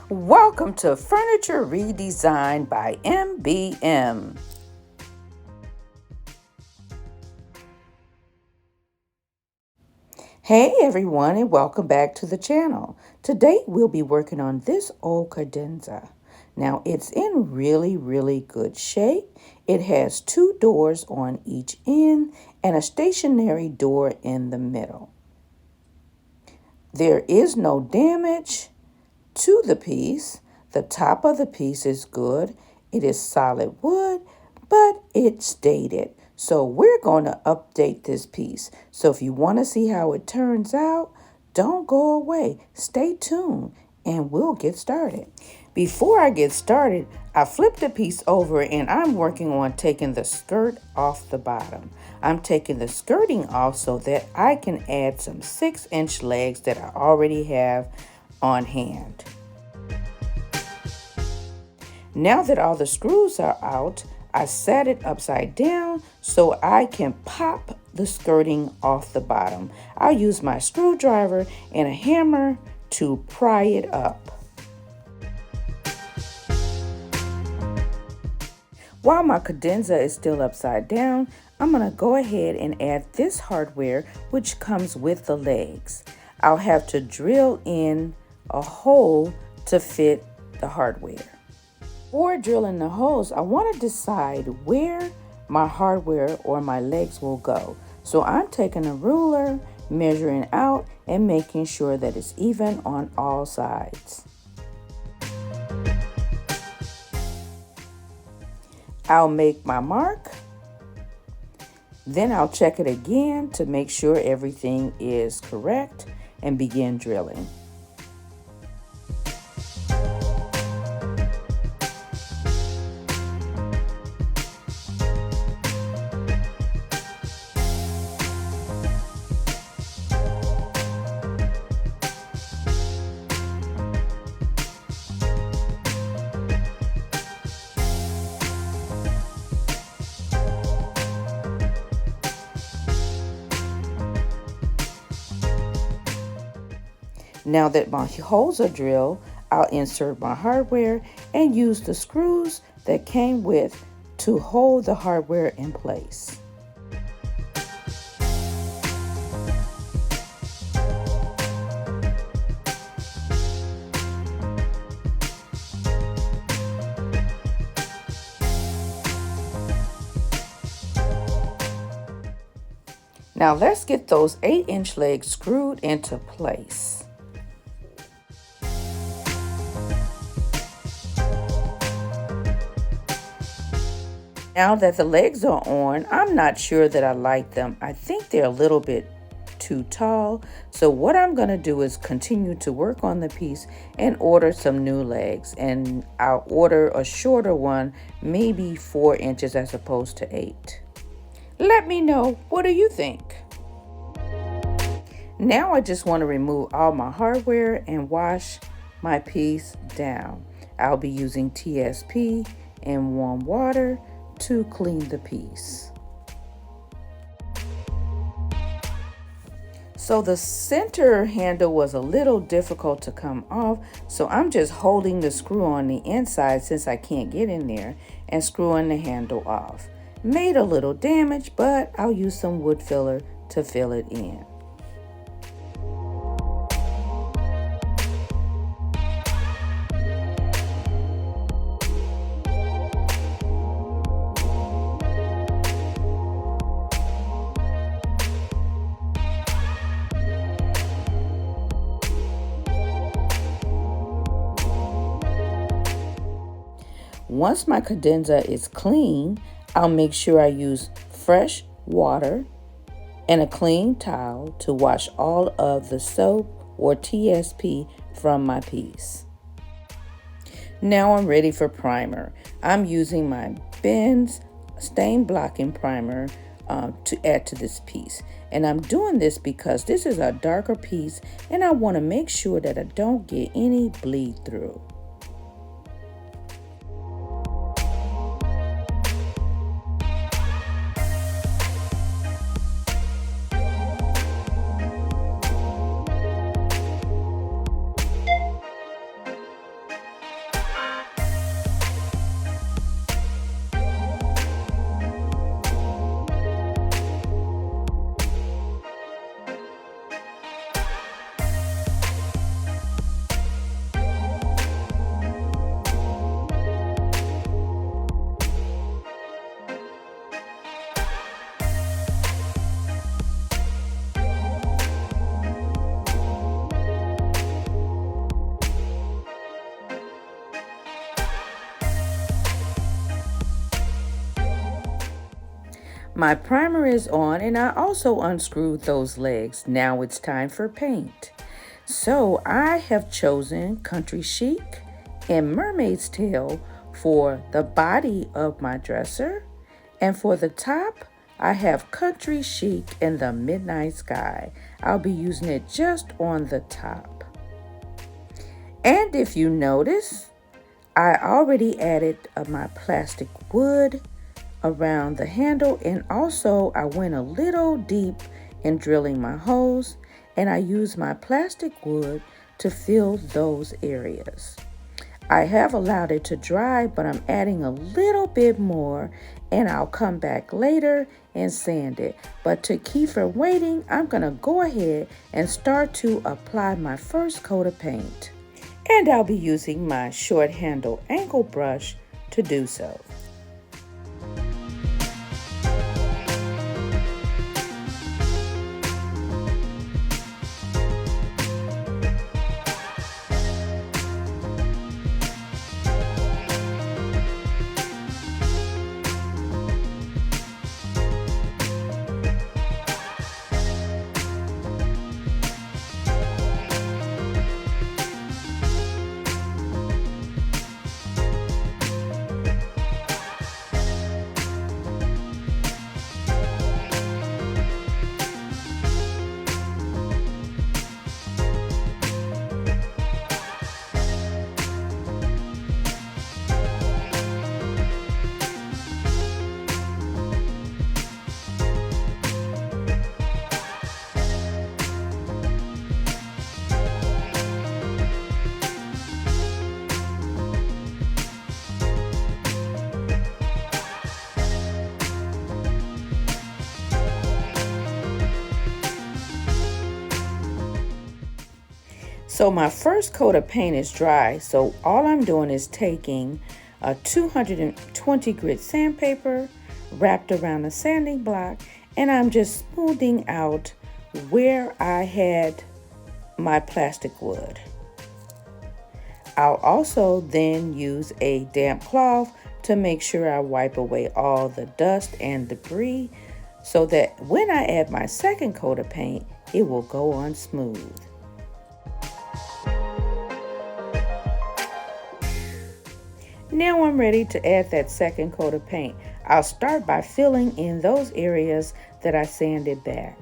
Welcome to Furniture Redesigned by MBM. Hey everyone, and welcome back to the channel. Today we'll be working on this old cadenza. Now it's in really good shape. It has 2 doors on each end and a stationary door in the middle. There is no damage to the piece. The top of the piece is good. It is solid wood, but it's dated. So we're going to update this piece. So if you want to see how it turns out, don't go away. Stay tuned and we'll get started. Before I get started, I flipped the piece over and I'm working on taking the skirt off the bottom. I'm taking the skirting off so that I can add some 6-inch legs that I already have on hand. Now that all the screws are out, I set it upside down so I can pop the skirting off the bottom. I'll use my screwdriver and a hammer to pry it up. While my cadenza is still upside down, I'm going to go ahead and add this hardware which comes with the legs. I'll have to drill in a hole to fit the hardware. Before drilling the holes, I want to decide where my hardware or my legs will go. So I'm taking a ruler, measuring out, and making sure that it's even on all sides. I'll make my mark. Then I'll check it again to make sure everything is correct and begin drilling. Now that my holes are drilled, I'll insert my hardware and use the screws that came with to hold the hardware in place. Now let's get those 8-inch legs screwed into place. Now that the legs are on, I'm not sure that I like them. I think they're a little bit too tall. So what I'm going to do is continue to work on the piece and order some new legs. And I'll order a shorter one, maybe 4 inches as opposed to 8. Let me know, what do you think? Now I just want to remove all my hardware and wash my piece down. I'll be using TSP and warm water to clean the piece. So the center handle was a little difficult to come off, so I'm just holding the screw on the inside since I can't get in there and screwing the handle off. Made a little damage, but I'll use some wood filler to fill it in. Once my cadenza is clean, I'll make sure I use fresh water and a clean towel to wash all of the soap or TSP from my piece. Now I'm ready for primer. I'm using my Ben's stain blocking primer to add to this piece. And I'm doing this because this is a darker piece and I want to make sure that I don't get any bleed through. My primer is on and I also unscrewed those legs. Now it's time for paint. So I have chosen Country Chic and Mermaid's Tail for the body of my dresser. And for the top, I have Country Chic and the Midnight Sky. I'll be using it just on the top. And if you notice, I already added my plastic wood around the handle, and also I went a little deep in drilling my holes, and I used my plastic wood to fill those areas. I have allowed it to dry, but I'm adding a little bit more, and I'll come back later and sand it. But to keep from waiting, I'm gonna go ahead and start to apply my first coat of paint. And I'll be using my short handle angle brush to do so. So my first coat of paint is dry, so all I'm doing is taking a 220 grit sandpaper wrapped around a sanding block, and I'm just smoothing out where I had my plastic wood. I'll also then use a damp cloth to make sure I wipe away all the dust and debris so that when I add my second coat of paint, it will go on smooth. Now I'm ready to add that second coat of paint. I'll start by filling in those areas that I sanded back.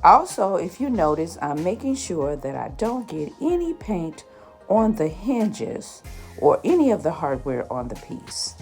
Also, if you notice, I'm making sure that I don't get any paint on the hinges or any of the hardware on the piece.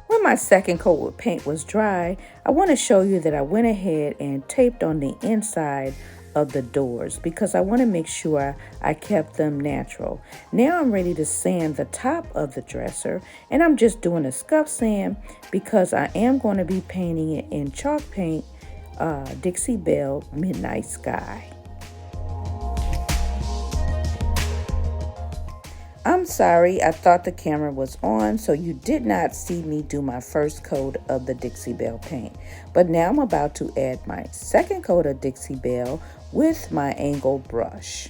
When my second coat of paint was dry, I want to show you that I went ahead and taped on the inside of the doors because I want to make sure I kept them natural. Now I'm ready to sand the top of the dresser, and I'm just doing a scuff sand because I am going to be painting it in chalk paint, Dixie Belle Midnight Sky. I'm sorry, I thought the camera was on, so you did not see me do my first coat of the Dixie Belle paint. But now I'm about to add my second coat of Dixie Belle with my angle brush.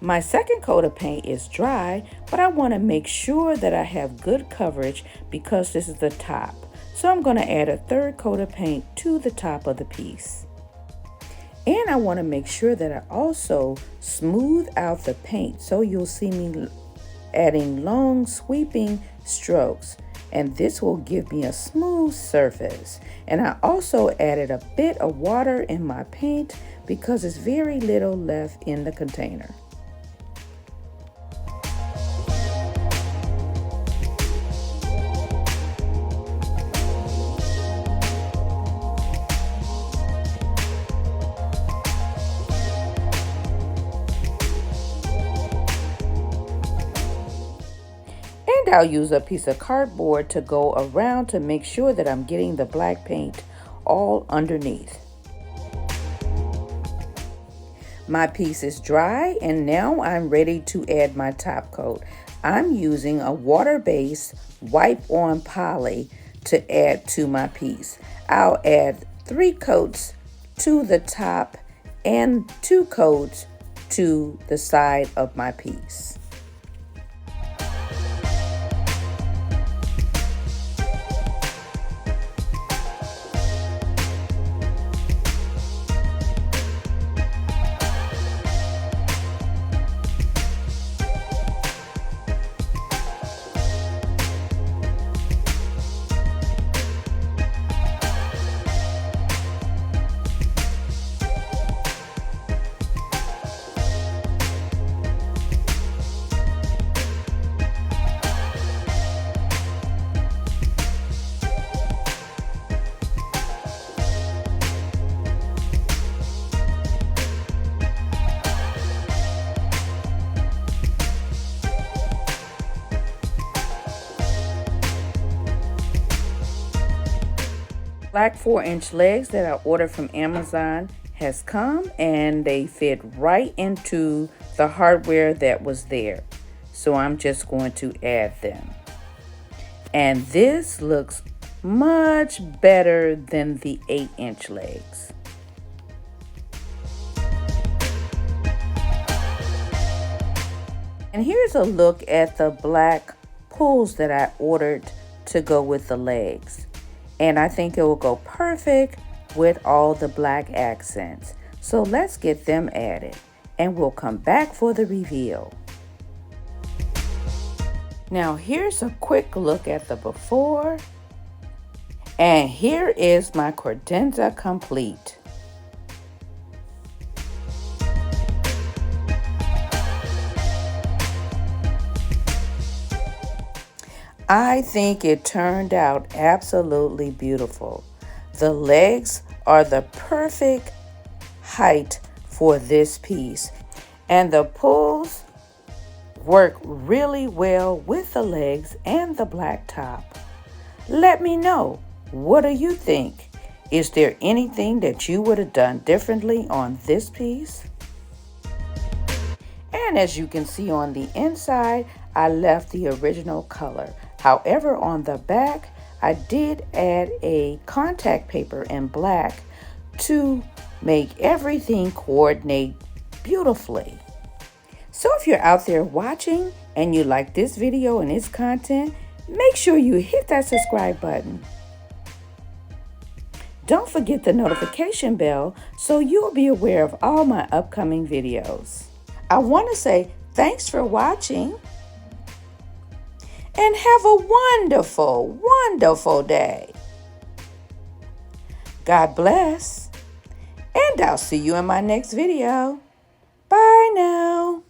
My second coat of paint is dry, but I want to make sure that I have good coverage because this is the top. So I'm going to add a third coat of paint to the top of the piece. And I want to make sure that I also smooth out the paint. So you'll see me adding long sweeping strokes. And this will give me a smooth surface. And I also added a bit of water in my paint because there's very little left in the container. I'll use a piece of cardboard to go around to make sure that I'm getting the black paint all underneath. My piece is dry and now I'm ready to add my top coat. I'm using a water-based wipe-on poly to add to my piece. I'll add 3 coats to the top and 2 coats to the side of my piece. Black 4-inch legs that I ordered from Amazon has come and they fit right into the hardware that was there. So I'm just going to add them. And this looks much better than the 8-inch legs. And here's a look at the black pulls that I ordered to go with the legs. And I think it will go perfect with all the black accents. So let's get them added and we'll come back for the reveal. Now here's a quick look at the before. And here is my credenza complete. I think it turned out absolutely beautiful. The legs are the perfect height for this piece, and the pulls work really well with the legs and the black top. Let me know, what do you think? Is there anything that you would have done differently on this piece? And as you can see on the inside, I left the original color. However, on the back, I did add a contact paper in black to make everything coordinate beautifully. So if you're out there watching and you like this video and its content, make sure you hit that subscribe button. Don't forget the notification bell so you'll be aware of all my upcoming videos. I want to say thanks for watching. And have a wonderful, wonderful day. God bless. And I'll see you in my next video. Bye now.